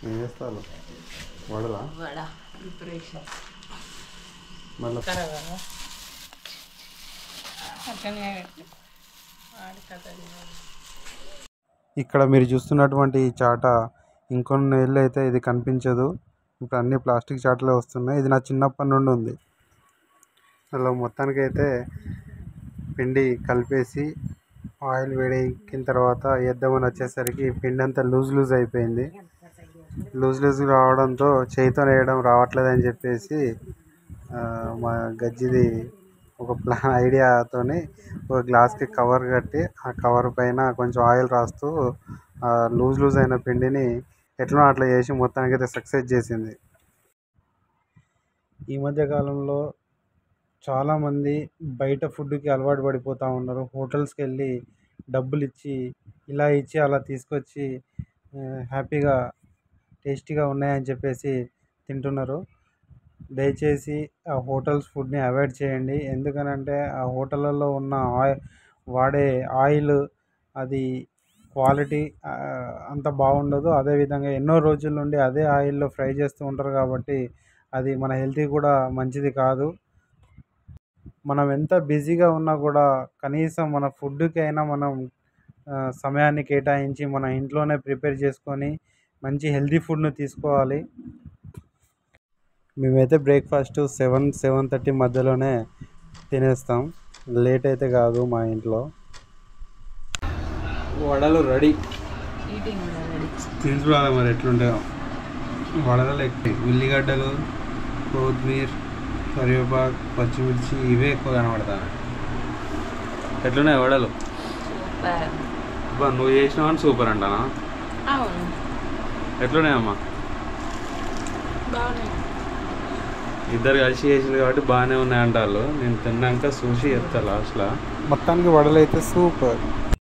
ఏం చేస్తారు వడలా వడ ప్రిపరేషన్ మళ్ళీ ఇక్కడ మీరు చూస్తున్నటువంటి చాట ఇంకొన్ని ఏళ్ళు అయితే ఇది కనిపించదు. ఇప్పుడు అన్ని ప్లాస్టిక్ చాటలే వస్తున్నాయి. ఇది నా చిన్నప్పటి నుండి ఉంది. అలా మొత్తానికైతే పిండి కలిపేసి ఆయిల్ వేడెక్కిన తర్వాత వేద్దామని వచ్చేసరికి పిండి అంతా లూజ్ అయిపోయింది. లూజ్ రావడంతో చేయితో వేయడం రావట్లేదని చెప్పేసి మా గజ్జిది ఒక ఐడియాతోని ఒక గ్లాస్కి కవర్ కట్టి ఆ కవర్ పైన కొంచెం ఆయిల్ రాస్తూ లూజ్ అయిన పిండిని ఎట్లా అట్లా చేసి మొత్తానికి అయితే సక్సెస్ చేసింది. ఈ మధ్య కాలంలో చాలామంది బయట ఫుడ్కి అలవాటు పడిపోతూ ఉన్నారు. హోటల్స్కి వెళ్ళి డబ్బులు ఇచ్చి ఇలా ఇచ్చి అలా తీసుకొచ్చి హ్యాపీగా టేస్టీగా ఉన్నాయని చెప్పేసి తింటున్నారు. దయచేసి ఆ హోటల్స్ ఫుడ్ని అవాయిడ్ చేయండి. ఎందుకనంటే ఆ హోటళ్ళల్లో ఉన్న వాడే ఆయిల్ అది క్వాలిటీ అంత బాగుండదు. అదేవిధంగా ఎన్నో రోజుల నుండి అదే ఆయిల్లో ఫ్రై చేస్తూ ఉంటారు కాబట్టి అది మన హెల్త్కి కూడా మంచిది కాదు. మనం ఎంత బిజీగా ఉన్నా కూడా కనీసం మన ఫుడ్కి అయినా మనం సమయాన్ని కేటాయించి మన ఇంట్లోనే ప్రిపేర్ చేసుకొని మంచి హెల్తీ ఫుడ్ను తీసుకోవాలి. మేమైతే బ్రేక్ఫాస్ట్ 7-7:30 మధ్యలోనే తినేస్తాం. లేట్ అయితే కాదు. మా ఇంట్లో వడలు రెడీ. తీసుకురాలి మరి ఎట్లుంటాయో వడలు. ఎక్కువ ఉల్లిగడ్డలు, కొత్తిమీర, కరివేపాకు, పచ్చిమిర్చి ఇవే ఎక్కువ కనబడతాయి. ఎట్లున్నాయి వడలు? నువ్వు చేసినావని సూపర్ అంటానా? ఎట్లున్నాయమ్మా? ఇద్దరు కలిసి చేసింది కాబట్టి బాగానే ఉన్నాయి అంటారు. నేను తిన్నాక చూసి చెప్తా లాస్ట్లో. మొత్తానికి వడలు అయితే సూపర్.